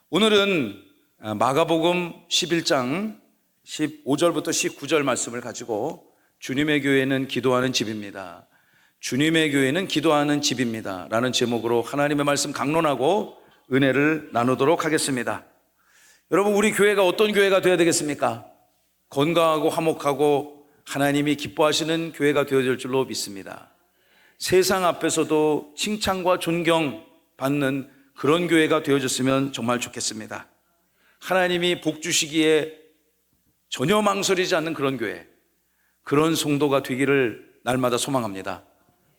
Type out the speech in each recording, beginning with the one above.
오늘은 마가복음 11장 15절부터 19절 말씀을 가지고 주님의 교회는 기도하는 집입니다. 주님의 교회는 기도하는 집입니다 라는 제목으로 하나님의 말씀 강론하고 은혜를 나누도록 하겠습니다. 여러분, 우리 교회가 어떤 교회가 되어야 되겠습니까? 건강하고 화목하고 하나님이 기뻐하시는 교회가 되어야 될 줄로 믿습니다. 세상 앞에서도 칭찬과 존경 받는 그런 교회가 되어졌으면 정말 좋겠습니다. 하나님이 복 주시기에 전혀 망설이지 않는 그런 교회, 그런 성도가 되기를 날마다 소망합니다.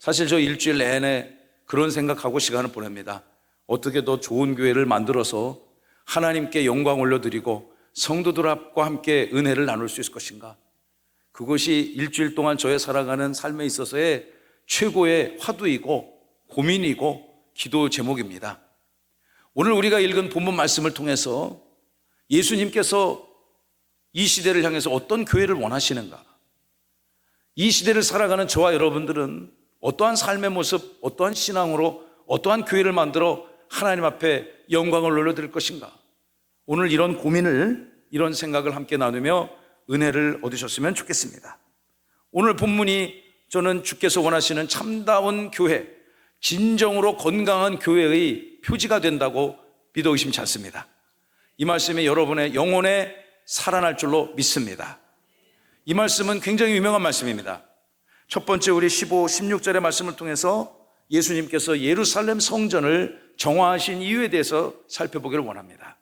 사실 저 일주일 내내 그런 생각하고 시간을 보냅니다. 어떻게 더 좋은 교회를 만들어서 하나님께 영광 올려드리고 성도들과 함께 은혜를 나눌 수 있을 것인가. 그것이 일주일 동안 저의 살아가는 삶에 있어서의 최고의 화두이고 고민이고 기도 제목입니다. 오늘 우리가 읽은 본문 말씀을 통해서 예수님께서 이 시대를 향해서 어떤 교회를 원하시는가, 이 시대를 살아가는 저와 여러분들은 어떠한 삶의 모습, 어떠한 신앙으로 어떠한 교회를 만들어 하나님 앞에 영광을 올려드릴 것인가, 오늘 이런 고민을, 이런 생각을 함께 나누며 은혜를 얻으셨으면 좋겠습니다. 오늘 본문이 저는 주께서 원하시는 참다운 교회, 진정으로 건강한 교회의 표지가 된다고 믿어 의심치 않습니다. 이 말씀이 여러분의 영혼에 살아날 줄로 믿습니다. 이 말씀은 굉장히 유명한 말씀입니다. 첫 번째, 우리 15, 16절의 말씀을 통해서 예수님께서 예루살렘 성전을 정화하신 이유에 대해서 살펴보기를 원합니다.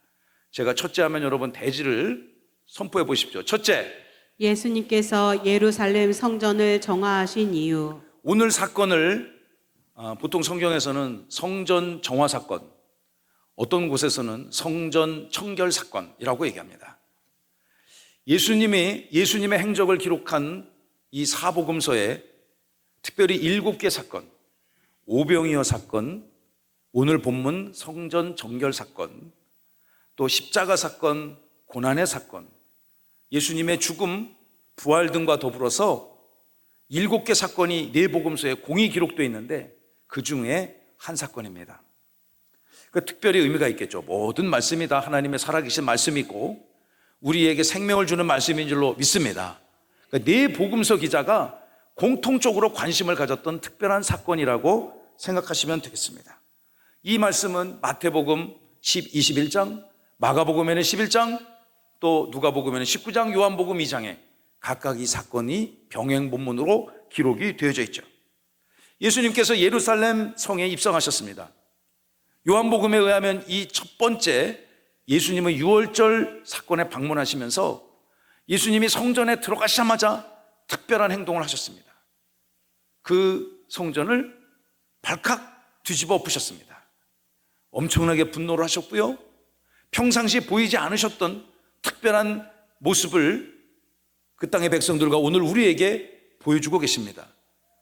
제가 첫째 하면 여러분 대지를 선포해 보십시오. 첫째, 예수님께서 예루살렘 성전을 정화하신 이유. 오늘 사건을 보통 성경에서는 성전 정화 사건, 어떤 곳에서는 성전 청결 사건이라고 얘기합니다. 예수님의 행적을 기록한 이 사복음서에 특별히 7개 사건, 오병이어 사건, 오늘 본문 성전 정결 사건, 또 십자가 사건, 고난의 사건, 예수님의 죽음, 부활 등과 더불어서 7개 사건이 네 복음서에 공히 기록되어 있는데 그 중에 한 사건입니다. 특별히 의미가 있겠죠. 모든 말씀이 다 하나님의 살아계신 말씀이고 우리에게 생명을 주는 말씀인 줄로 믿습니다. 네 복음서 기자가 공통적으로 관심을 가졌던 특별한 사건이라고 생각하시면 되겠습니다. 이 말씀은 마태복음 21장, 마가복음에는 11장, 또 누가복음에는 19장, 요한복음 2장에 각각 이 사건이 병행 본문으로 기록이 되어져 있죠. 예수님께서 예루살렘 성에 입성하셨습니다. 요한복음에 의하면 이 첫 번째 예수님은 유월절 사건에 방문하시면서 예수님이 성전에 들어가시자마자 특별한 행동을 하셨습니다. 그 성전을 발칵 뒤집어 엎으셨습니다. 엄청나게 분노를 하셨고요, 평상시에 보이지 않으셨던 특별한 모습을 그 땅의 백성들과 오늘 우리에게 보여주고 계십니다.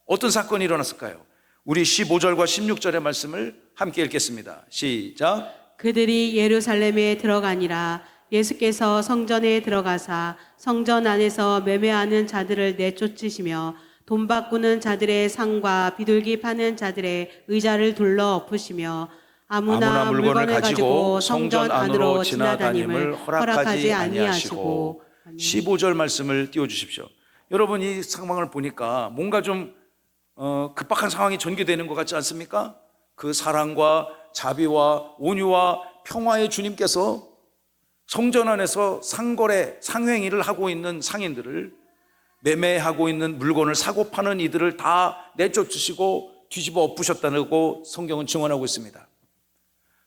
어떤 사건이 일어났을까요? 우리 15절과 16절의 말씀을 함께 읽겠습니다. 시작. 그들이 예루살렘에 들어가니라. 예수께서 성전에 들어가사 성전 안에서 매매하는 자들을 내쫓으시며 돈 바꾸는 자들의 상과 비둘기 파는 자들의 의자를 둘러 엎으시며 아무나 물건을 가지고 성전 안으로 지나다님을 허락하지 아니하시고. 15절 말씀을 띄워주십시오. 여러분, 이 상황을 보니까 뭔가 좀 급박한 상황이 전개되는 것 같지 않습니까? 그 사랑과 자비와 온유와 평화의 주님께서 성전 안에서 상거래, 상행위를 하고 있는 상인들을, 매매하고 있는 물건을 사고 파는 이들을 다 내쫓으시고 뒤집어 엎으셨다고 성경은 증언하고 있습니다.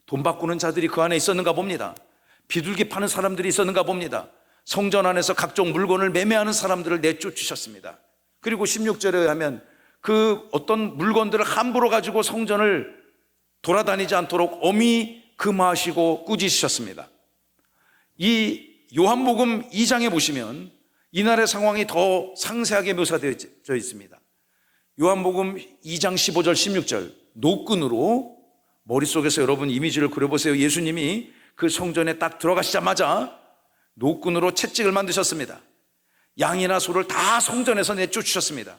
돈 바꾸는 자들이 그 안에 있었는가 봅니다. 비둘기 파는 사람들이 있었는가 봅니다. 성전 안에서 각종 물건을 매매하는 사람들을 내쫓으셨습니다. 그리고 16절에 의하면 그 어떤 물건들을 함부로 가지고 성전을 돌아다니지 않도록 엄히 금하시고 꾸짖으셨습니다. 이 요한복음 2장에 보시면 이날의 상황이 더 상세하게 묘사되어 있습니다. 요한복음 2장 15절 16절 노끈으로 머릿속에서 여러분 이미지를 그려보세요. 예수님이 그 성전에 딱 들어가시자마자 노끈으로 채찍을 만드셨습니다. 양이나 소를 다 성전에서 내쫓으셨습니다.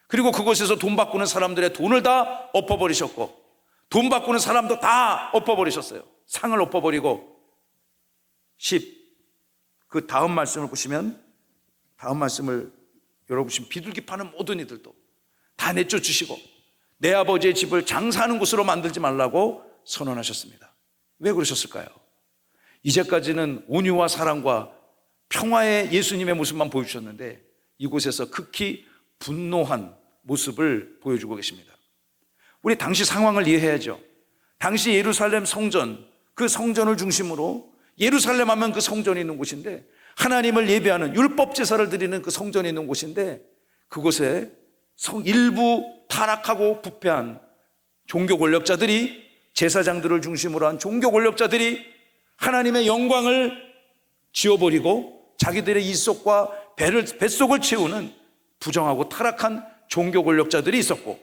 그리고 그곳에서 돈 바꾸는 사람들의 돈을 다 엎어버리셨고 돈 바꾸는 사람도 다 엎어버리셨어요. 상을 엎어버리고 10. 그 다음 말씀을 보시면, 다음 말씀을 여러분 보시면, 비둘기 파는 모든 이들도 다 내쫓으시고 내 아버지의 집을 장사하는 곳으로 만들지 말라고 선언하셨습니다. 왜 그러셨을까요? 이제까지는 온유와 사랑과 평화의 예수님의 모습만 보여주셨는데 이곳에서 극히 분노한 모습을 보여주고 계십니다. 우리 당시 상황을 이해해야죠. 당시 예루살렘 성전, 그 성전을 중심으로, 예루살렘 하면 그 성전이 있는 곳인데, 하나님을 예배하는 율법 제사를 드리는 그 성전이 있는 곳인데, 그곳에 일부 타락하고 부패한 종교 권력자들이, 제사장들을 중심으로 한 종교 권력자들이 하나님의 영광을 지워버리고 자기들의 이속과 뱃속을 채우는 부정하고 타락한 종교 권력자들이 있었고,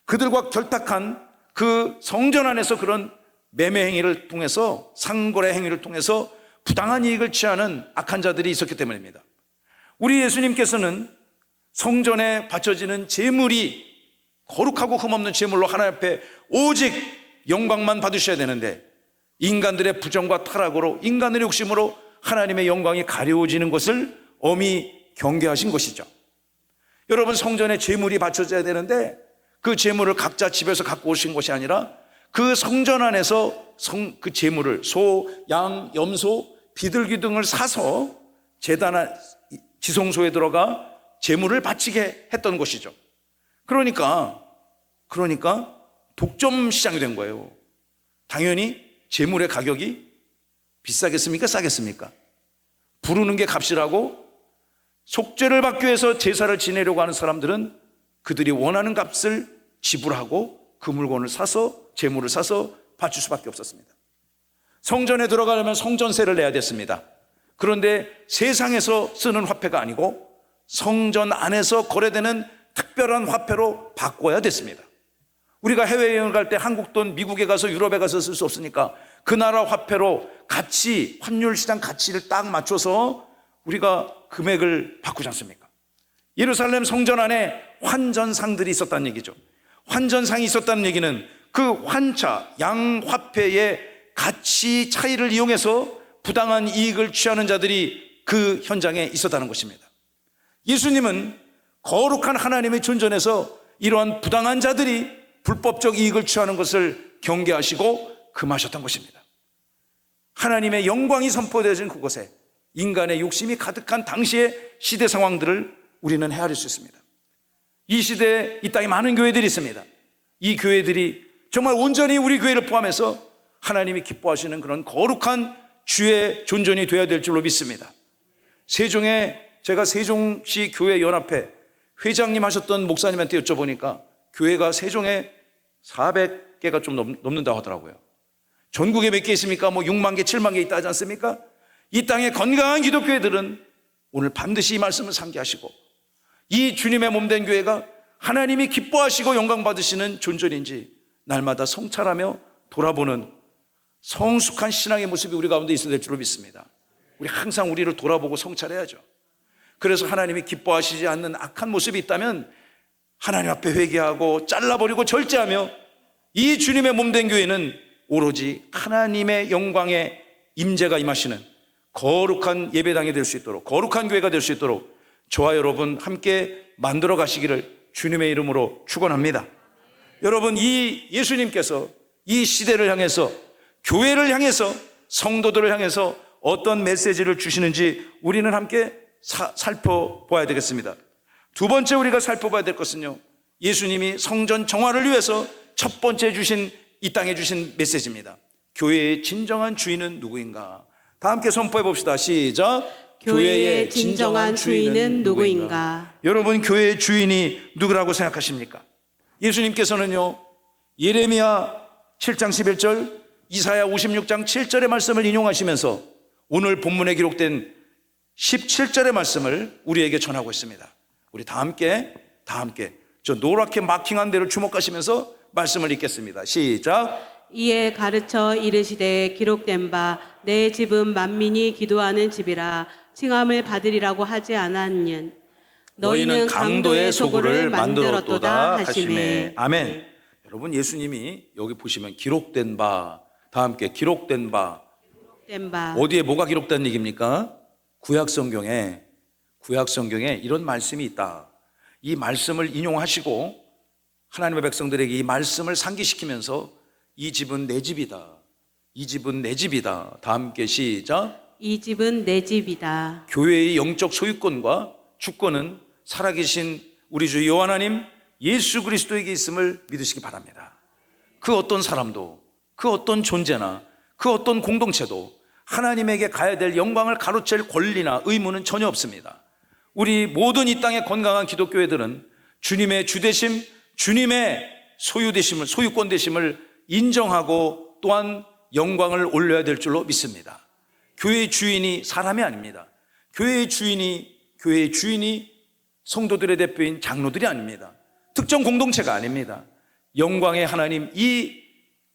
그들과 결탁한 그 성전 안에서 그런 매매 행위를 통해서, 상거래 행위를 통해서 부당한 이익을 취하는 악한 자들이 있었기 때문입니다. 우리 예수님께서는 성전에 바쳐지는 제물이 거룩하고 흠없는 제물로 하나님 앞에 오직 영광만 받으셔야 되는데, 인간들의 부정과 타락으로, 인간들의 욕심으로 하나님의 영광이 가려워지는 것을 엄히 경계하신 것이죠. 여러분, 성전에 제물이 바쳐져야 되는데 그 제물을 각자 집에서 갖고 오신 것이 아니라 그 성전 안에서 그 제물을 소, 양, 염소, 비둘기 등을 사서 제단 지성소에 들어가 제물을 바치게 했던 것이죠. 그러니까 독점 시장이 된 거예요. 당연히 제물의 가격이 비싸겠습니까? 싸겠습니까? 부르는 게 값이라고 속죄를 받기 위해서 제사를 지내려고 하는 사람들은 그들이 원하는 값을 지불하고 그 물건을 사서, 제물을 사서 바칠 수밖에 없었습니다. 성전에 들어가려면 성전세를 내야 됐습니다. 그런데 세상에서 쓰는 화폐가 아니고 성전 안에서 거래되는 특별한 화폐로 바꿔야 됐습니다. 우리가 해외여행을 갈 때 한국 돈 미국에 가서, 유럽에 가서 쓸 수 없으니까 그 나라 화폐로 가치, 환율 시장 가치를 딱 맞춰서 우리가 금액을 바꾸지 않습니까? 예루살렘 성전 안에 환전상들이 있었다는 얘기죠. 환전상이 있었다는 얘기는 그 환차, 양화폐의 가치 차이를 이용해서 부당한 이익을 취하는 자들이 그 현장에 있었다는 것입니다. 예수님은 거룩한 하나님의 존전에서 이러한 부당한 자들이 불법적 이익을 취하는 것을 경계하시고 금하셨던 것입니다. 하나님의 영광이 선포되어진 그곳에 인간의 욕심이 가득한 당시의 시대 상황들을 우리는 헤아릴 수 있습니다. 이 시대에 이 땅에 많은 교회들이 있습니다. 이 교회들이 정말 온전히 우리 교회를 포함해서 하나님이 기뻐하시는 그런 거룩한 주의 존전이 되어야 될 줄로 믿습니다. 제가 세종시 교회 연합회 회장님 하셨던 목사님한테 여쭤보니까 교회가 세종에 400개가 좀 넘는다고 하더라고요. 전국에 몇 개 있습니까? 6만 개, 7만 개 있다 하지 않습니까? 이 땅의 건강한 기독교회들은 오늘 반드시 이 말씀을 상기하시고, 이 주님의 몸된 교회가 하나님이 기뻐하시고 영광 받으시는 존전인지 날마다 성찰하며 돌아보는 성숙한 신앙의 모습이 우리 가운데 있어야 될 줄로 믿습니다. 우리 항상 우리를 돌아보고 성찰해야죠. 그래서 하나님이 기뻐하시지 않는 악한 모습이 있다면 하나님 앞에 회개하고 잘라버리고 절제하며, 이 주님의 몸된 교회는 오로지 하나님의 영광의 임재가 임하시는 거룩한 예배당이 될 수 있도록, 거룩한 교회가 될 수 있도록 저와 여러분 함께 만들어 가시기를 주님의 이름으로 축원합니다. 여러분, 이 예수님께서 이 시대를 향해서, 교회를 향해서, 성도들을 향해서 어떤 메시지를 주시는지 우리는 함께 살펴봐야 되겠습니다. 두 번째 우리가 살펴봐야 될 것은요, 예수님이 성전 정화를 위해서 첫 번째 주신, 이 땅에 주신 메시지입니다. 교회의 진정한 주인은 누구인가? 다 함께 선포해 봅시다. 시작. 교회의 진정한 주인은 누구인가? 여러분, 교회의 주인이 누구라고 생각하십니까? 예수님께서는요, 예레미야 7장 11절, 이사야 56장 7절의 말씀을 인용하시면서 오늘 본문에 기록된 17절의 말씀을 우리에게 전하고 있습니다. 우리 다 함께 저 노랗게 마킹한 대로 주목하시면서 말씀을 읽겠습니다. 시작. 이에 가르쳐 이르시되 기록된 바 내 집은 만민이 기도하는 집이라 칭함을 받으리라고 하지 않았느냐. 너희는 강도의 소굴을 만들었도다 하시매. 아멘. 여러분, 예수님이 여기 보시면 기록된 바, 다 함께 기록된 바, 된 바. 어디에 뭐가 기록된 얘기입니까? 구약 성경에 이런 말씀이 있다. 이 말씀을 인용하시고 하나님의 백성들에게 이 말씀을 상기시키면서 이 집은 내 집이다. 이 집은 내 집이다. 다 함께 시작. 이 집은 내 집이다. 교회의 영적 소유권과 주권은 살아계신 우리 주 여호와 하나님 예수 그리스도에게 있음을 믿으시기 바랍니다. 그 어떤 사람도, 그 어떤 존재나, 그 어떤 공동체도 하나님에게 가야 될 영광을 가로챌 권리나 의무는 전혀 없습니다. 우리 모든 이 땅의 건강한 기독교회들은 주님의 주되심, 주님의 소유되심을, 소유권 되심을 인정하고 또한 영광을 올려야 될 줄로 믿습니다. 교회의 주인이 사람이 아닙니다. 교회의 주인이 성도들의 대표인 장로들이 아닙니다. 특정 공동체가 아닙니다. 영광의 하나님, 이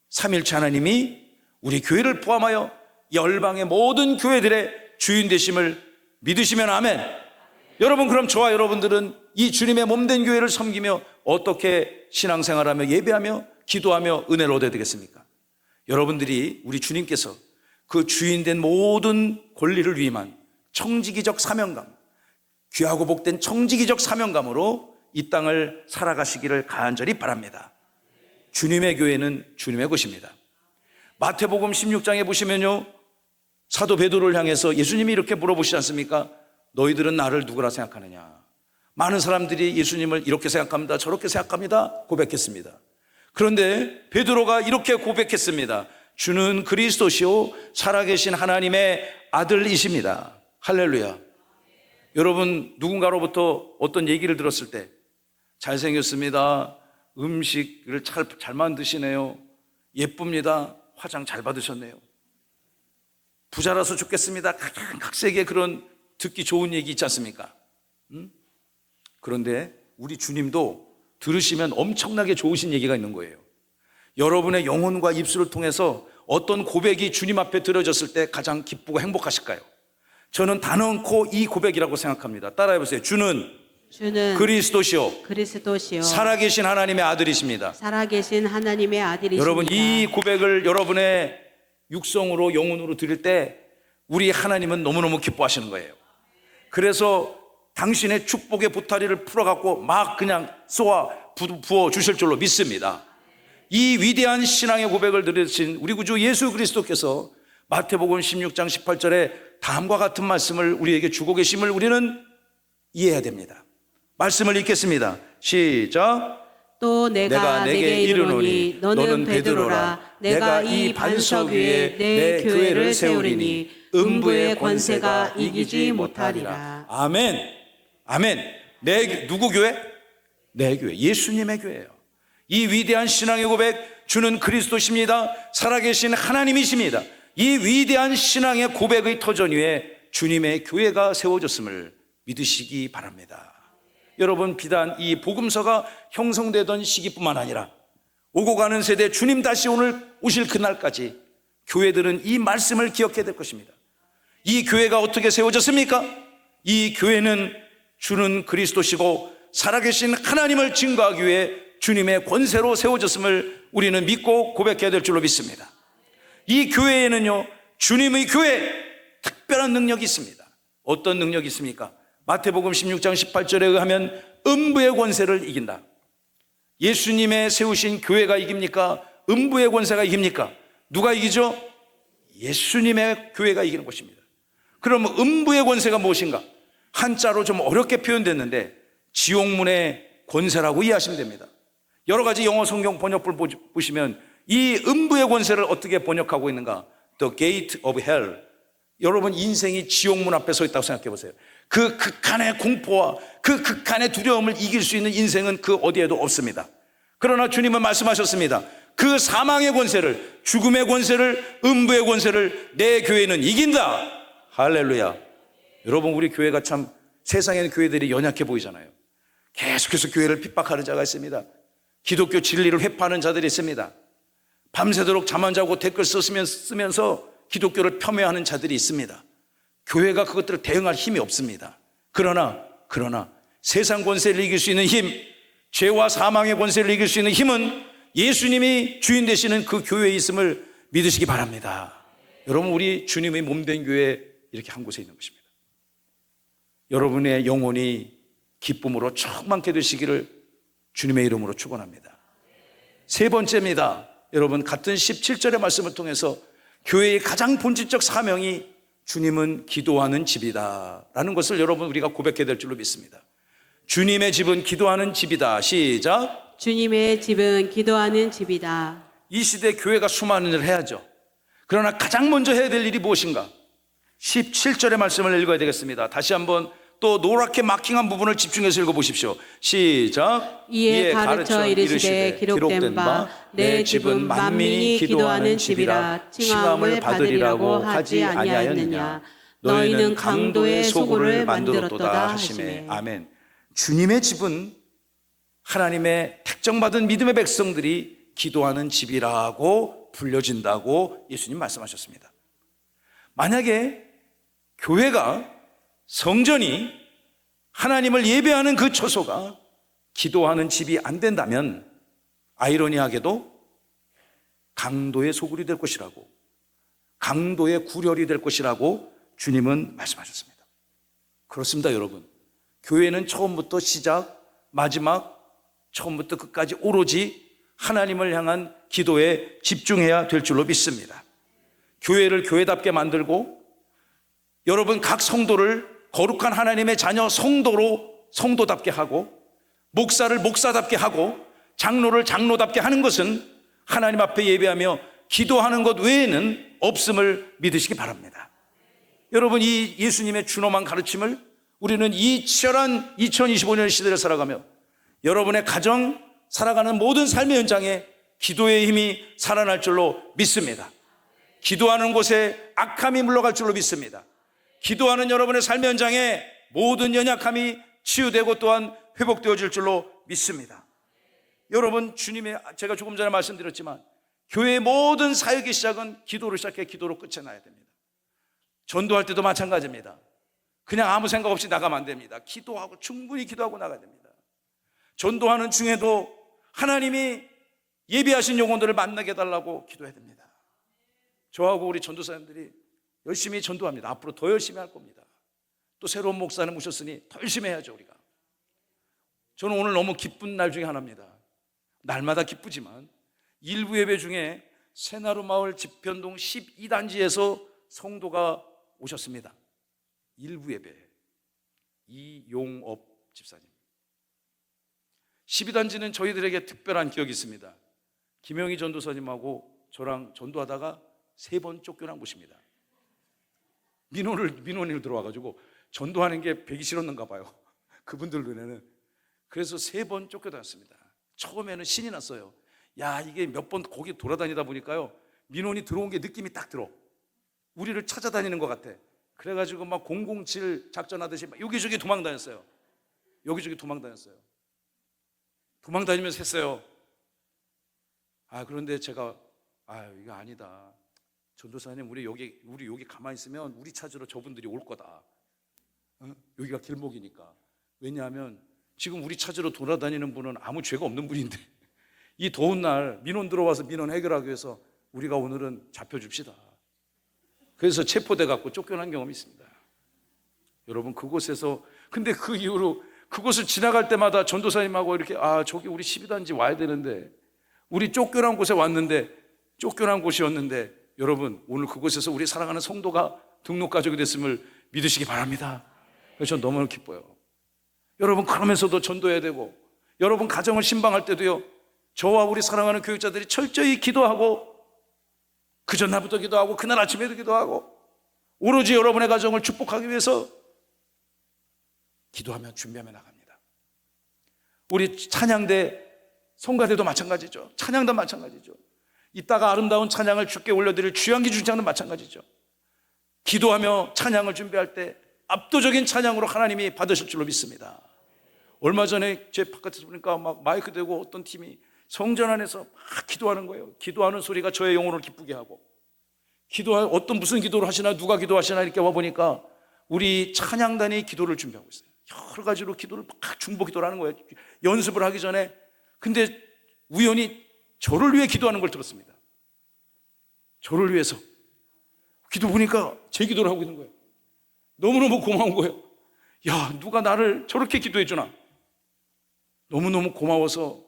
삼일체 하나님이 우리 교회를 포함하여 열방의 모든 교회들의 주인 되심을 믿으시면 아멘. 여러분, 그럼 저와 여러분들은 이 주님의 몸된 교회를 섬기며 어떻게 신앙생활하며 예배하며 기도하며 은혜를 얻어야 되겠습니까? 여러분들이 우리 주님께서 그 주인된 모든 권리를 위임한 청지기적 사명감, 귀하고 복된 청지기적 사명감으로 이 땅을 살아가시기를 간절히 바랍니다. 주님의 교회는 주님의 것입니다. 마태복음 16장에 보시면요, 사도 베드로를 향해서 예수님이 이렇게 물어보시지 않습니까? 너희들은 나를 누구라 생각하느냐? 많은 사람들이 예수님을 이렇게 생각합니다, 저렇게 생각합니다 고백했습니다. 그런데 베드로가 이렇게 고백했습니다. 주는 그리스도시요 살아계신 하나님의 아들이십니다. 할렐루야. 여러분, 누군가로부터 어떤 얘기를 들었을 때 잘생겼습니다, 음식을 잘 만드시네요, 예쁩니다, 화장 잘 받으셨네요, 부자라서 좋겠습니다, 가장 각색의 그런 듣기 좋은 얘기 있지 않습니까? 그런데 우리 주님도 들으시면 엄청나게 좋으신 얘기가 있는 거예요. 여러분의 영혼과 입술을 통해서 어떤 고백이 주님 앞에 들어졌을 때 가장 기쁘고 행복하실까요? 저는 단언코 이 고백이라고 생각합니다. 따라해보세요. 주는 그리스도시요 살아계신 하나님의 아들이십니다. 살아계신 하나님의 아들이십니다. 여러분, 이 고백을 여러분의 육성으로 영혼으로 드릴 때 우리 하나님은 너무너무 기뻐하시는 거예요. 그래서 당신의 축복의 보따리를 풀어갖고 막 그냥 쏘아 부어 주실 줄로 믿습니다. 이 위대한 신앙의 고백을 들으신 우리 구주 예수 그리스도께서 마태복음 16장 18절에 다음과 같은 말씀을 우리에게 주고 계심을 우리는 이해해야 됩니다. 말씀을 읽겠습니다. 시작. 또 내가 내게 이르노니 너는 베드로라. 내가 이 반석 위에 내 교회를 세우리니 음부의 권세가 이기지 못하리라. 아멘. 아멘. 누구 교회? 내 교회, 예수님의 교회예요. 이 위대한 신앙의 고백, 주는 그리스도십니다, 살아계신 하나님이십니다. 이 위대한 신앙의 고백의 터전 위에 주님의 교회가 세워졌음을 믿으시기 바랍니다. 여러분, 비단 이 복음서가 형성되던 시기뿐만 아니라 오고 가는 세대, 주님 다시 오실 그날까지 교회들은 이 말씀을 기억해야 될 것입니다. 이 교회가 어떻게 세워졌습니까? 이 교회는 주는 그리스도시고 살아계신 하나님을 증거하기 위해 주님의 권세로 세워졌음을 우리는 믿고 고백해야 될 줄로 믿습니다. 이 교회에는요, 주님의 교회 특별한 능력이 있습니다. 어떤 능력이 있습니까? 마태복음 16장 18절에 의하면 음부의 권세를 이긴다. 예수님의 세우신 교회가 이깁니까? 음부의 권세가 이깁니까? 누가 이기죠? 예수님의 교회가 이기는 것입니다. 그럼 음부의 권세가 무엇인가? 한자로 좀 어렵게 표현됐는데 지옥문의 권세라고 이해하시면 됩니다. 여러 가지 영어 성경 번역본 보시면 이 음부의 권세를 어떻게 번역하고 있는가? The gate of hell. 여러분, 인생이 지옥문 앞에 서 있다고 생각해 보세요. 그 극한의 공포와 그 극한의 두려움을 이길 수 있는 인생은 그 어디에도 없습니다. 그러나 주님은 말씀하셨습니다. 그 사망의 권세를, 죽음의 권세를, 음부의 권세를 내 교회는 이긴다. 할렐루야. 여러분, 우리 교회가 참 세상에는 교회들이 연약해 보이잖아요. 계속해서 교회를 핍박하는 자가 있습니다. 기독교 진리를 회파하는 자들이 있습니다. 밤새도록 잠 안 자고 댓글 쓰면서 기독교를 폄훼하는 자들이 있습니다. 교회가 그것들을 대응할 힘이 없습니다. 그러나 세상 권세를 이길 수 있는 힘, 죄와 사망의 권세를 이길 수 있는 힘은 예수님이 주인 되시는 그 교회에 있음을 믿으시기 바랍니다. 여러분, 우리 주님의 몸된 교회 이렇게 한 곳에 있는 것입니다. 여러분의 영혼이 기쁨으로 충만케 되시기를 주님의 이름으로 축원합니다. 세 번째입니다. 여러분, 같은 17절의 말씀을 통해서 교회의 가장 본질적 사명이 주님은 기도하는 집이다 라는 것을 여러분 우리가 고백해야 될 줄로 믿습니다. 주님의 집은 기도하는 집이다. 시작. 주님의 집은 기도하는 집이다. 이 시대 교회가 수많은 일을 해야죠. 그러나 가장 먼저 해야 될 일이 무엇인가? 17절의 말씀을 읽어야 되겠습니다. 다시 한번 또 노랗게 마킹한 부분을 집중해서 읽어보십시오. 시작. 이에 가르쳐 이르시되 기록된 바 내 집은 만민이 기도하는 집이라 칭함을 받으리라고 하지 아니하였느냐. 너희는 강도의 소굴을 만들었도다 하시매. 아멘. 주님의 집은 하나님의 택정받은 믿음의 백성들이 기도하는 집이라고 불려진다고 예수님 말씀하셨습니다. 만약에 교회가, 성전이, 하나님을 예배하는 그 처소가 기도하는 집이 안 된다면 아이러니하게도 강도의 소굴이 될 것이라고, 강도의 구렬이 될 것이라고 주님은 말씀하셨습니다. 그렇습니다, 여러분. 교회는 처음부터 시작, 마지막, 처음부터 끝까지 오로지 하나님을 향한 기도에 집중해야 될 줄로 믿습니다. 교회를 교회답게 만들고, 여러분 각 성도를 거룩한 하나님의 자녀 성도답게 하고, 목사를 목사답게 하고, 장로를 장로답게 하는 것은 하나님 앞에 예배하며 기도하는 것 외에는 없음을 믿으시기 바랍니다. 여러분, 이 예수님의 준엄한 가르침을 우리는 이 치열한 2025년 시대를 살아가며 여러분의 가정, 살아가는 모든 삶의 현장에 기도의 힘이 살아날 줄로 믿습니다. 기도하는 곳에 악함이 물러갈 줄로 믿습니다. 기도하는 여러분의 삶의 현장에 모든 연약함이 치유되고 또한 회복되어질 줄로 믿습니다. 여러분, 제가 조금 전에 말씀드렸지만 교회의 모든 사역의 시작은 기도로 시작해 기도로 끝에 나야 됩니다. 전도할 때도 마찬가지입니다. 그냥 아무 생각 없이 나가면 안 됩니다. 기도하고, 충분히 기도하고 나가야 됩니다. 전도하는 중에도 하나님이 예비하신 영혼들을 만나게 해달라고 기도해야 됩니다. 저하고 우리 전도사님들이 열심히 전도합니다. 앞으로 더 열심히 할 겁니다. 또 새로운 목사님 모셨으니 더 열심히 해야죠, 우리가. 저는 오늘 너무 기쁜 날 중에 하나입니다. 날마다 기쁘지만 일부 예배 중에 새나루 마을 집현동 12단지에서 성도가 오셨습니다. 일부 예배. 이용업 집사님. 12단지는 저희들에게 특별한 기억이 있습니다. 김영희 전도사님하고 저랑 전도하다가 3번 쫓겨난 곳입니다. 민원을 들어와가지고 전도하는 게 배기 싫었는가 봐요. 그분들 눈에는. 그래서 3번 쫓겨났습니다. 처음에는 신이 났어요. 야, 이게 몇 번 거기 돌아다니다 보니까요, 민원이 들어온 게 느낌이 딱 들어. 우리를 찾아다니는 것 같아. 그래가지고 막 007 작전하듯이 막 여기저기 도망다녔어요. 도망다니면서 했어요. 그런데 제가 이거 아니다. 전도사님, 우리 여기 가만히 있으면 우리 찾으러 저분들이 올 거다. 여기가 길목이니까. 왜냐하면 지금 우리 찾으러 돌아다니는 분은 아무 죄가 없는 분인데 이 더운 날 민원 들어와서 민원 해결하기 위해서 우리가 오늘은 잡혀줍시다. 그래서 체포돼 갖고 쫓겨난 경험이 있습니다. 여러분, 그곳에서, 근데 그 이후로 그곳을 지나갈 때마다 전도사님하고 이렇게 저기 우리 12단지 와야 되는데, 우리 쫓겨난 곳에 왔는데, 쫓겨난 곳이었는데, 여러분, 오늘 그곳에서 우리 사랑하는 성도가 등록 가족이 됐음을 믿으시기 바랍니다. 그래서 저는 너무 기뻐요. 여러분, 그러면서도 전도해야 되고, 여러분 가정을 신방할 때도요, 저와 우리 사랑하는 교육자들이 철저히 기도하고, 그 전날부터 기도하고 그날 아침에도 기도하고, 오로지 여러분의 가정을 축복하기 위해서 기도하며 준비하며 나갑니다. 우리 찬양대, 성가대도 마찬가지죠. 찬양도 마찬가지죠. 이따가 아름다운 찬양을 주께 올려드릴 주양기 주장도 마찬가지죠. 기도하며 찬양을 준비할 때 압도적인 찬양으로 하나님이 받으실 줄로 믿습니다. 얼마 전에 제 바깥에서 보니까 막 마이크 대고 어떤 팀이 성전 안에서 막 기도하는 거예요. 기도하는 소리가 저의 영혼을 기쁘게 하고, 무슨 기도를 하시나, 누가 기도하시나 이렇게 와보니까 우리 찬양단이 기도를 준비하고 있어요. 여러 가지로 기도를 막 중보 기도를 하는 거예요. 연습을 하기 전에. 근데 우연히 저를 위해 기도하는 걸 들었습니다. 저를 위해서. 기도 보니까 제 기도를 하고 있는 거예요. 너무너무 고마운 거예요. 야, 누가 나를 저렇게 기도해 주나. 너무너무 고마워서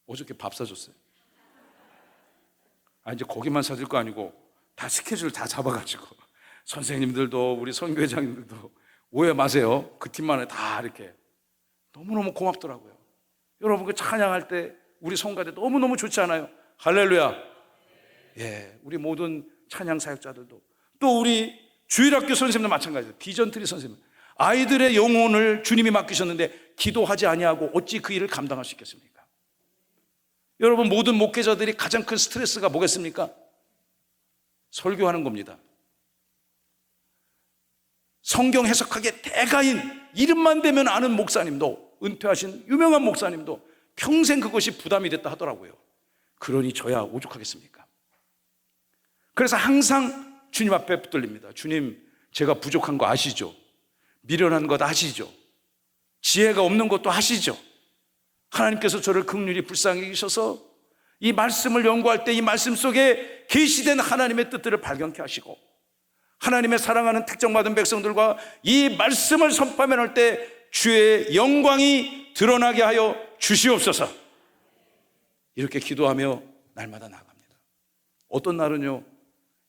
어저께 밥 사줬어요. 이제 거기만 사줄 거 아니고 다 스케줄 다 잡아가지고 선생님들도 우리 선교회장님들도 오해 마세요. 그 팀만에 다 이렇게 너무너무 고맙더라고요. 여러분 그 찬양할 때 우리 성가대 너무너무 좋지 않아요? 할렐루야. 예, 우리 모든 찬양 사역자들도 또 우리 주일학교 선생님도 마찬가지예요. 비전트리 선생님, 아이들의 영혼을 주님이 맡기셨는데 기도하지 아니하고 어찌 그 일을 감당할 수 있겠습니까? 여러분 모든 목회자들이 가장 큰 스트레스가 뭐겠습니까? 설교하는 겁니다. 성경 해석학의 대가인, 이름만 대면 아는 목사님도, 은퇴하신 유명한 목사님도 평생 그것이 부담이 됐다 하더라고요. 그러니 저야 오죽하겠습니까? 그래서 항상 주님 앞에 붙들립니다. 주님, 제가 부족한 거 아시죠? 미련한 것 아시죠? 지혜가 없는 것도 아시죠? 하나님께서 저를 긍휼히 불쌍히 여기셔서 이 말씀을 연구할 때 이 말씀 속에 계시된 하나님의 뜻들을 발견케 하시고, 하나님의 사랑하는 택정받은 백성들과 이 말씀을 선포할 때 주의 영광이 드러나게 하여 주시옵소서. 이렇게 기도하며 날마다 나아갑니다. 어떤 날은요,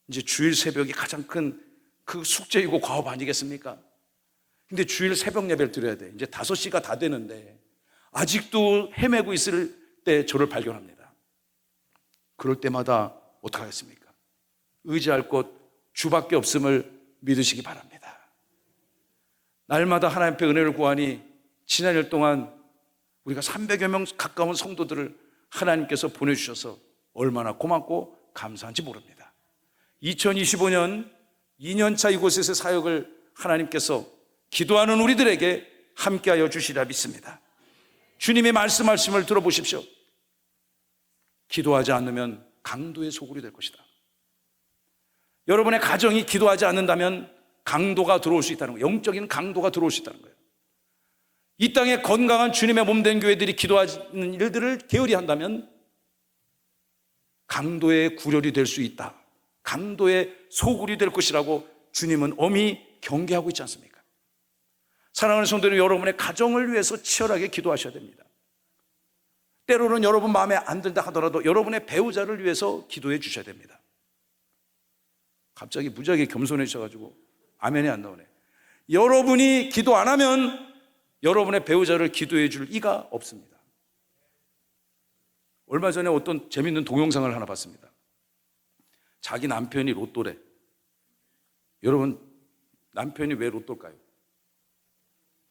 이제 주일 새벽이 가장 큰 그 숙제이고 과업 아니겠습니까? 근데 주일 새벽 예배를 드려야 돼. 이제 5시가 다 되는데 아직도 헤매고 있을 때 저를 발견합니다. 그럴 때마다 어떡하겠습니까? 의지할 곳 주밖에 없음을 믿으시기 바랍니다. 날마다 하나님 앞에 은혜를 구하니 지난 일 동안 우리가 300여 명 가까운 성도들을 하나님께서 보내주셔서 얼마나 고맙고 감사한지 모릅니다. 2025년 2년차 이곳에서 사역을 하나님께서 기도하는 우리들에게 함께하여 주시리라 믿습니다. 주님의 말씀을 들어보십시오. 기도하지 않으면 강도의 소굴이 될 것이다. 여러분의 가정이 기도하지 않는다면 강도가 들어올 수 있다는 거예요. 영적인 강도가 들어올 수 있다는 거예요. 이 땅에 건강한 주님의 몸된 교회들이 기도하는 일들을 게으리 한다면 강도의 구렬이 될 수 있다. 강도의 소굴이 될 것이라고 주님은 엄히 경계하고 있지 않습니까? 사랑하는 성도님, 여러분의 가정을 위해서 치열하게 기도하셔야 됩니다. 때로는 여러분 마음에 안 든다 하더라도 여러분의 배우자를 위해서 기도해 주셔야 됩니다. 갑자기 무지하게 겸손해지셔가지고 아멘이 안 나오네. 여러분이 기도 안 하면 여러분의 배우자를 기도해 줄 이가 없습니다. 얼마 전에 어떤 재밌는 동영상을 하나 봤습니다. 자기 남편이 로또래. 여러분, 남편이 왜 로또일까요?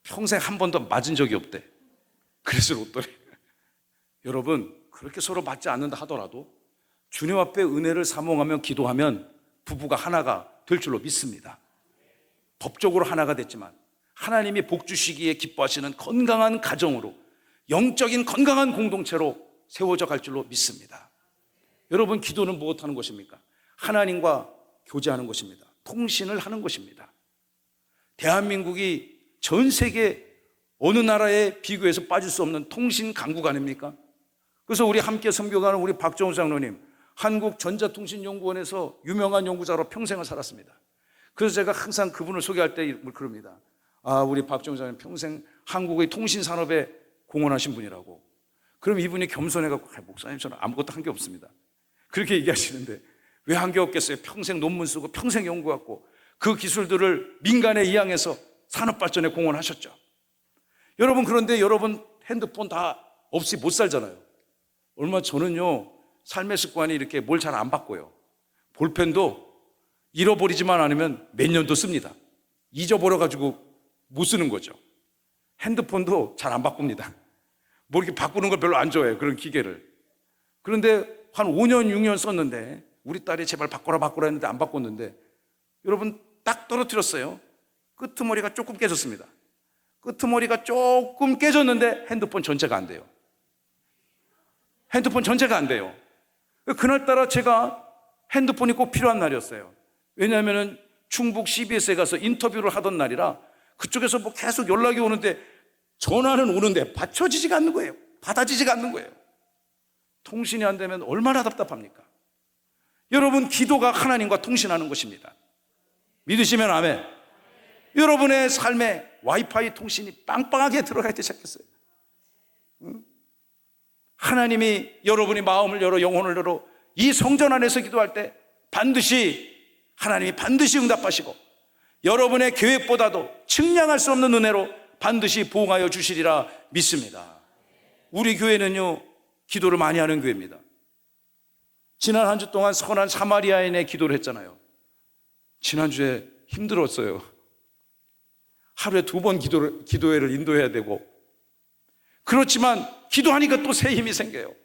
평생 한 번도 맞은 적이 없대. 그래서 로또래. 여러분, 그렇게 서로 맞지 않는다 하더라도 주님 앞에 은혜를 사모하며 기도하면 부부가 하나가 될 줄로 믿습니다. 법적으로 하나가 됐지만 하나님이 복 주시기에 기뻐하시는 건강한 가정으로, 영적인 건강한 공동체로 세워져 갈 줄로 믿습니다. 여러분, 기도는 무엇하는 것입니까? 하나님과 교제하는 것입니다. 통신을 하는 것입니다. 대한민국이 전 세계 어느 나라에 비교해서 빠질 수 없는 통신 강국 아닙니까? 그래서 우리 함께 선교가는 우리 박정우 장로님, 한국전자통신연구원에서 유명한 연구자로 평생을 살았습니다. 그래서 제가 항상 그분을 소개할 때 그럽니다. 우리 박정우 장로님 평생 한국의 통신산업에 공헌하신 분이라고. 그럼 이분이 겸손해갖고, 목사님 저는 아무것도 한 게 없습니다. 그렇게 얘기하시는데 왜 한 게 없겠어요? 평생 논문 쓰고 평생 연구했고 그 기술들을 민간에 이양해서 산업발전에 공헌하셨죠. 여러분, 그런데 여러분 핸드폰 다 없이 못 살잖아요. 얼마 저는요, 삶의 습관이 이렇게 뭘 잘 안 바꿔요. 볼펜도 잃어버리지만 않으면 몇 년도 씁니다. 잊어버려가지고 못 쓰는 거죠. 핸드폰도 잘 안 바꿉니다. 뭐 이렇게 바꾸는 걸 별로 안 좋아해요, 그런 기계를. 그런데 한 5년, 6년 썼는데 우리 딸이 제발 바꿔라 했는데 안 바꿨는데 여러분 딱 떨어뜨렸어요. 끄트머리가 조금 깨졌습니다. 끄트머리가 조금 깨졌는데 핸드폰 전체가 안 돼요. 핸드폰 전체가 안 돼요. 그날따라 제가 핸드폰이 꼭 필요한 날이었어요. 왜냐하면 충북 CBS에 가서 인터뷰를 하던 날이라 그쪽에서 뭐 계속 연락이 오는데 전화는 오는데 받쳐지지가 않는 거예요. 받아지지가 않는 거예요. 통신이 안 되면 얼마나 답답합니까? 여러분, 기도가 하나님과 통신하는 것입니다. 믿으시면 아멘. 여러분의 삶에 와이파이 통신이 빵빵하게 들어가기 시작했어요. 하나님이 여러분이 마음을 열어 영혼을 열어 이 성전 안에서 기도할 때 하나님이 반드시 응답하시고 여러분의 계획보다도 측량할 수 없는 은혜로 반드시 보응하여 주시리라 믿습니다. 우리 교회는요, 기도를 많이 하는 교회입니다. 지난 한 주 동안 선한 사마리아인의 기도를 했잖아요. 지난주에 힘들었어요. 하루에 2번 기도회를 인도해야 되고, 그렇지만 기도하니까 또 새 힘이 생겨요.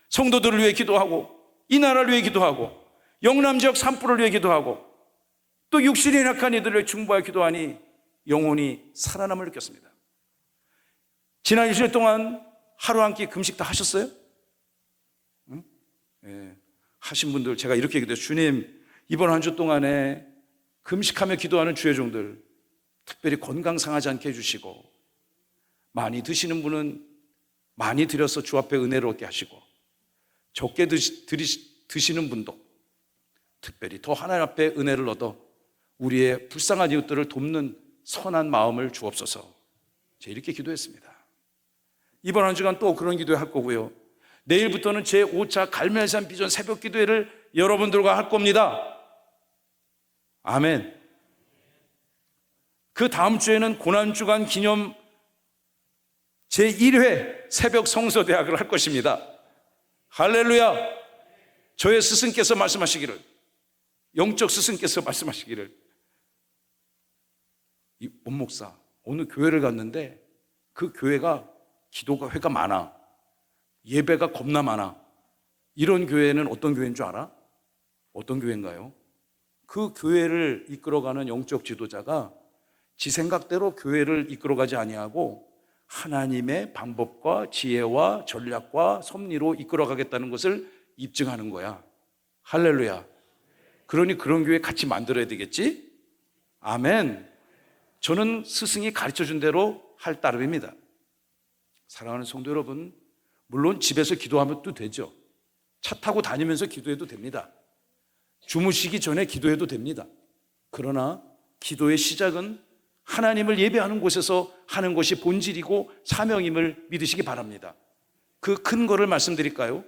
성도들을 위해 기도하고, 이 나라를 위해 기도하고, 영남 지역 산불을 위해 기도하고, 또 육신이 약한 이들을 위해 중보하여 기도하니 영혼이 살아남을 느꼈습니다. 지난 일주일 동안 하루 한 끼 금식 다 하셨어요? 응? 네. 하신 분들 제가 이렇게 기도해요. 주님, 이번 한 주 동안에 금식하며 기도하는 주의 종들 특별히 건강 상하지 않게 해주시고, 많이 드시는 분은 많이 드려서 주 앞에 은혜를 얻게 하시고, 적게 드시는 분도 특별히 더 하나님 앞에 은혜를 얻어 우리의 불쌍한 이웃들을 돕는 선한 마음을 주옵소서. 제가 이렇게 기도했습니다. 이번 한 주간 또 그런 기도 할 거고요. 내일부터는 제5차 갈멜산 비전 새벽 기도회를 여러분들과 할 겁니다. 아멘. 그 다음 주에는 고난주간 기념 제1회 새벽 성서대학을 할 것입니다. 할렐루야. 저의 스승께서 말씀하시기를, 영적 스승께서 말씀하시기를, 이 원목사 오늘 교회를 갔는데 그 교회가 기도회가 많아, 예배가 겁나 많아. 이런 교회는 어떤 교회인 줄 알아? 어떤 교회인가요? 그 교회를 이끌어가는 영적 지도자가 지 생각대로 교회를 이끌어가지 아니하고 하나님의 방법과 지혜와 전략과 섭리로 이끌어가겠다는 것을 입증하는 거야. 할렐루야. 그러니 그런 교회 같이 만들어야 되겠지? 아멘. 저는 스승이 가르쳐준 대로 할 따름입니다. 사랑하는 성도 여러분, 물론 집에서 기도하면 또 되죠. 차 타고 다니면서 기도해도 됩니다. 주무시기 전에 기도해도 됩니다. 그러나 기도의 시작은 하나님을 예배하는 곳에서 하는 것이 본질이고 사명임을 믿으시기 바랍니다. 그 큰 거를 말씀드릴까요?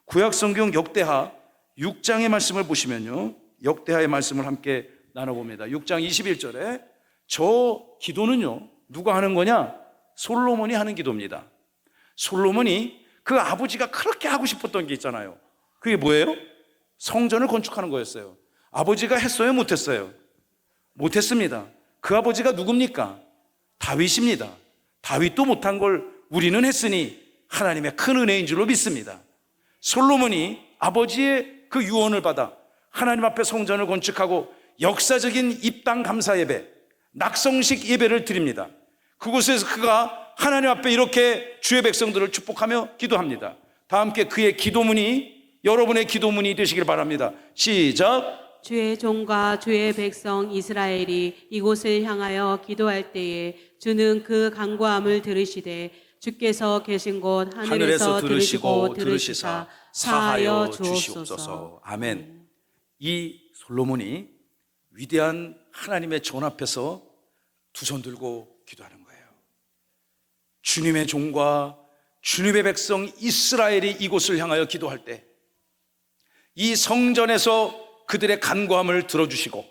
구약성경 역대하 6장의 말씀을 보시면요, 역대하의 말씀을 함께 나눠봅니다. 6장 21절에 저 기도는요, 누가 하는 거냐? 솔로몬이 하는 기도입니다. 솔로몬이 그 아버지가 그렇게 하고 싶었던 게 있잖아요. 그게 뭐예요? 성전을 건축하는 거였어요. 아버지가 했어요? 못했어요? 못했습니다. 그 아버지가 누굽니까? 다윗입니다. 다윗도 못한 걸 우리는 했으니 하나님의 큰 은혜인 줄로 믿습니다. 솔로몬이 아버지의 그 유언을 받아 하나님 앞에 성전을 건축하고 역사적인 입당 감사 예배, 낙성식 예배를 드립니다. 그곳에서 그가 하나님 앞에 이렇게 주의 백성들을 축복하며 기도합니다. 다 함께 그의 기도문이 여러분의 기도문이 되시길 바랍니다. 시작. 주의 종과 주의 백성 이스라엘이 이곳을 향하여 기도할 때에 주는 그 간구함을 들으시되 주께서 계신 곳 하늘에서 들으시고 들으시사 사하여 주옵소서. 아멘. 이 솔로몬이 위대한 하나님의 전 앞에서 두 손 들고 기도하는 거예요. 주님의 종과 주님의 백성 이스라엘이 이곳을 향하여 기도할 때 이 성전에서 그들의 간구함을 들어주시고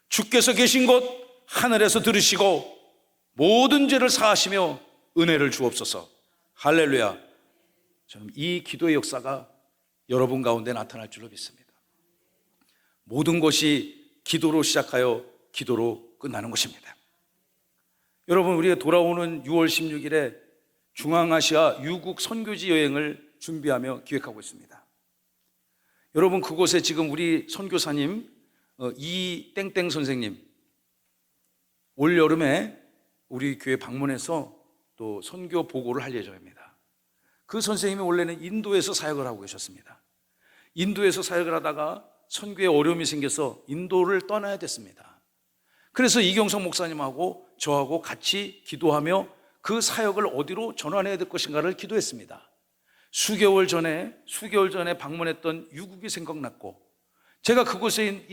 주께서 계신 곳 하늘에서 들으시고 모든 죄를 사하시며 은혜를 주옵소서. 할렐루야. 저는 이 기도의 역사가 여러분 가운데 나타날 줄로 믿습니다. 모든 것이 기도로 시작하여 기도로 끝나는 것입니다. 여러분, 우리가 돌아오는 6월 16일에 중앙아시아 유국 선교지 여행을 준비하며 기획하고 있습니다. 여러분, 그곳에 지금 우리 선교사님 이땡땡 선생님 올 여름에 우리 교회 방문해서 또 선교 보고를 할 예정입니다. 그 선생님이 원래는 인도에서 사역을 하고 계셨습니다. 인도에서 사역을 하다가 선교에 어려움이 생겨서 인도를 떠나야 됐습니다. 그래서 이경석 목사님하고 저하고 같이 기도하며 그 사역을 어디로 전환해야 될 것인가를 기도했습니다. 수개월 전에 방문했던 유국이 생각났고 제가 그곳에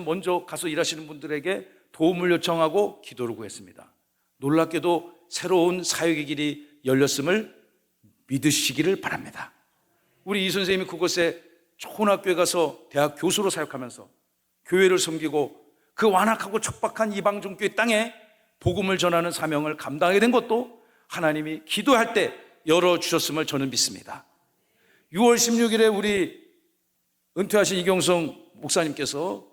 먼저 가서 일하시는 분들에게 도움을 요청하고 기도를 구했습니다. 놀랍게도 새로운 사역의 길이 열렸음을 믿으시기를 바랍니다. 우리 이 선생님이 그곳에 좋은 학교에 가서 대학 교수로 사역하면서 교회를 섬기고 그 완악하고 척박한 이방 종교의 땅에 복음을 전하는 사명을 감당하게 된 것도 하나님이 기도할 때 열어주셨음을 저는 믿습니다. 6월 16일에 우리 은퇴하신 이경성 목사님께서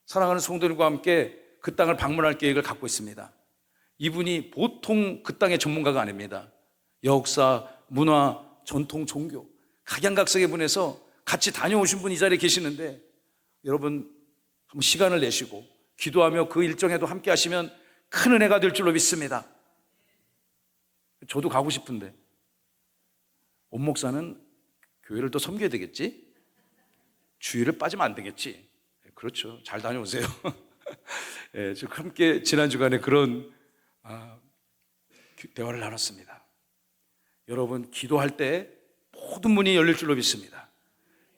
사랑하는 성도들과 함께 그 땅을 방문할 계획을 갖고 있습니다. 이분이 보통 그 땅의 전문가가 아닙니다. 역사, 문화, 전통, 종교 각양각색의 분에서 같이 다녀오신 분이 이 자리에 계시는데 여러분 한번 시간을 내시고 기도하며 그 일정에도 함께 하시면 큰 은혜가 될 줄로 믿습니다. 저도 가고 싶은데 온 목사는 교회를 더 섬겨야 되겠지? 주일을 빠지면 안 되겠지? 그렇죠. 잘 다녀오세요. 예, 저 함께 지난 주간에 그런 대화를 나눴습니다. 여러분 기도할 때 모든 문이 열릴 줄로 믿습니다.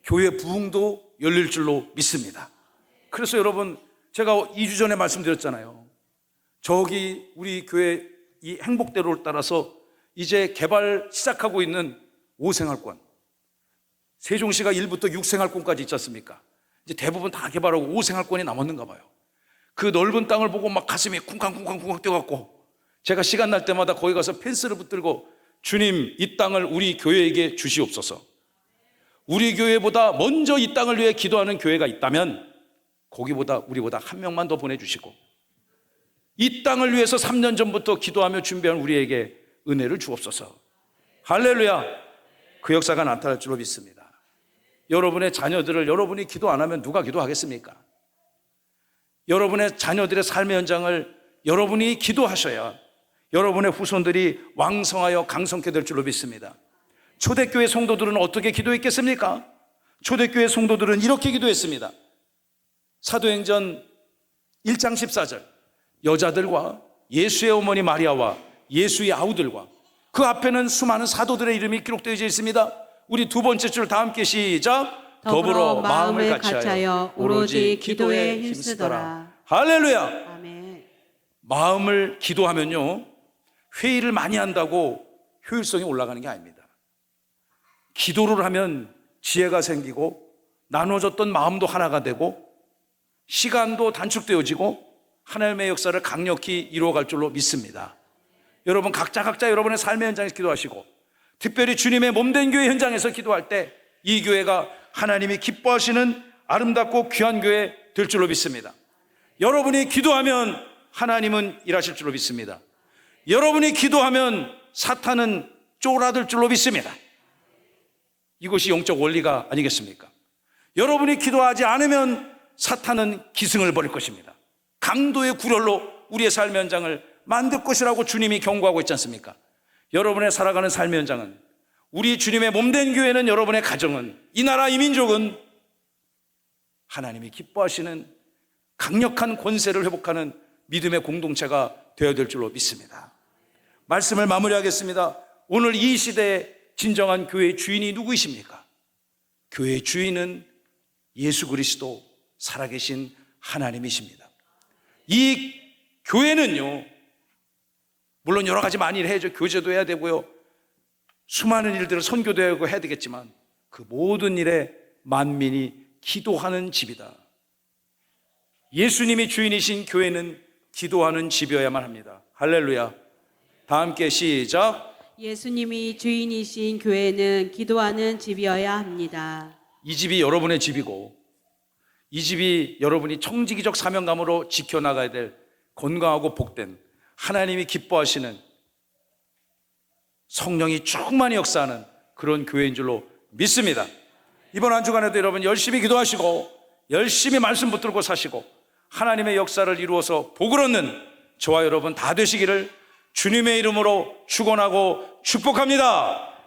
교회 부흥도 열릴 줄로 믿습니다. 그래서 여러분 제가 2주 전에 말씀드렸잖아요. 저기 우리 교회 이 행복대로를 따라서 이제 개발 시작하고 있는 5생활권, 세종시가 1부터 6생활권까지 있지 않습니까? 이제 대부분 다 개발하고 5생활권이 남았는가 봐요. 그 넓은 땅을 보고 막 가슴이 쿵쾅쿵쾅쿵쾅 뛰어갖고 제가 시간 날 때마다 거기 가서 펜스를 붙들고 주님 이 땅을 우리 교회에게 주시옵소서. 우리 교회보다 먼저 이 땅을 위해 기도하는 교회가 있다면 거기보다 우리보다 한 명만 더 보내주시고 이 땅을 위해서 3년 전부터 기도하며 준비한 우리에게 은혜를 주옵소서. 할렐루야. 그 역사가 나타날 줄로 믿습니다. 여러분의 자녀들을 여러분이 기도 안 하면 누가 기도하겠습니까? 여러분의 자녀들의 삶의 현장을 여러분이 기도하셔야 여러분의 후손들이 왕성하여 강성케 될 줄로 믿습니다. 초대교회 성도들은 어떻게 기도했겠습니까? 초대교회 성도들은 이렇게 기도했습니다. 사도행전 1장 14절 여자들과 예수의 어머니 마리아와 예수의 아우들과 그 앞에는 수많은 사도들의 이름이 기록되어 있습니다. 우리 두 번째 줄 다 함께 시작. 더불어 마음을 같이하여 오로지 기도에 힘쓰더라. 할렐루야. 아멘. 마음을 기도하면요 회의를 많이 한다고 효율성이 올라가는 게 아닙니다. 기도를 하면 지혜가 생기고 나눠졌던 마음도 하나가 되고 시간도 단축되어지고 하나님의 역사를 강력히 이루어갈 줄로 믿습니다. 여러분 각자 여러분의 삶의 현장에서 기도하시고 특별히 주님의 몸된 교회 현장에서 기도할 때 이 교회가 하나님이 기뻐하시는 아름답고 귀한 교회 될 줄로 믿습니다. 여러분이 기도하면 하나님은 일하실 줄로 믿습니다. 여러분이 기도하면 사탄은 쪼그라들 줄로 믿습니다. 이것이 영적 원리가 아니겠습니까? 여러분이 기도하지 않으면 사탄은 기승을 벌일 것입니다. 강도의 굴혈로 우리의 삶의 현장을 만들 것이라고 주님이 경고하고 있지 않습니까? 여러분의 살아가는 삶의 현장은 우리 주님의 몸된 교회는 여러분의 가정은 이 나라 이 민족은 하나님이 기뻐하시는 강력한 권세를 회복하는 믿음의 공동체가 되어야 될 줄로 믿습니다. 말씀을 마무리하겠습니다. 오늘 이 시대의 진정한 교회의 주인이 누구이십니까? 교회의 주인은 예수 그리스도 살아계신 하나님이십니다. 이 교회는요 물론 여러 가지 많이 해야죠. 교제도 해야 되고요 수많은 일들을 선교도 하고 해야 되겠지만 그 모든 일에 만민이 기도하는 집이다. 예수님이 주인이신 교회는 기도하는 집이어야만 합니다. 할렐루야. 다 함께 시작. 예수님이 주인이신 교회는 기도하는 집이어야 합니다. 이 집이 여러분의 집이고 이 집이 여러분이 청지기적 사명감으로 지켜나가야 될 건강하고 복된 하나님이 기뻐하시는 성령이 충만히 역사하는 그런 교회인 줄로 믿습니다. 이번 한 주간에도 여러분 열심히 기도하시고 열심히 말씀 붙들고 사시고 하나님의 역사를 이루어서 복을 얻는 저와 여러분 다 되시기를 주님의 이름으로 축원하고 축복합니다.